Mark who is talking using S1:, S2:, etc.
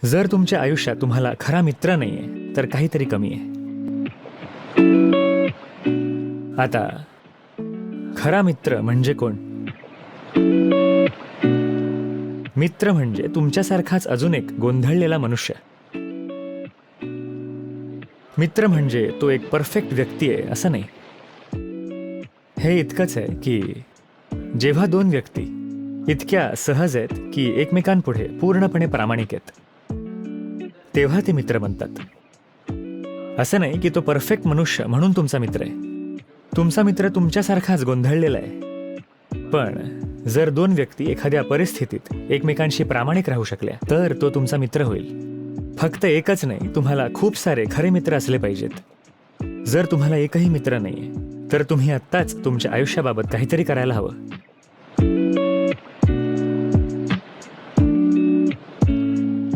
S1: जर तुमच्या आयुष्यात तुम्हाला खरा मित्र नाहीये तर काहीतरी कमी आहे. आता खरा मित्र म्हणजे कोण? मित्र म्हणजे तुमच्यासारखाच अजून एक गोंधळलेला मनुष्य. मित्र म्हणजे तो एक परफेक्ट व्यक्ती आहे असं नाही. हे इतकंच आहे की जेव्हा दोन व्यक्ती इतक्या सहज आहेत की एकमेकांपुढे पूर्णपणे प्रामाणिक आहेत, तेव्हा ते मित्र बनतात. असं नाही की तो परफेक्ट मनुष्य म्हणून तुमचा मित्र आहे. तुमचा मित्र तुमच्यासारखाच गोंधळलेला आहे. पण जर दोन व्यक्ती एखाद्या परिस्थितीत एकमेकांशी प्रामाणिक राहू शकल्या तर तो तुमचा मित्र होईल. फक्त एकच नाही, तुम्हाला खूप सारे खरे मित्र असले पाहिजेत. जर तुम्हाला एकही मित्र नाहीये तर तुम्ही आत्ताच तुमच्या आयुष्याबाबत काहीतरी करायला हवं.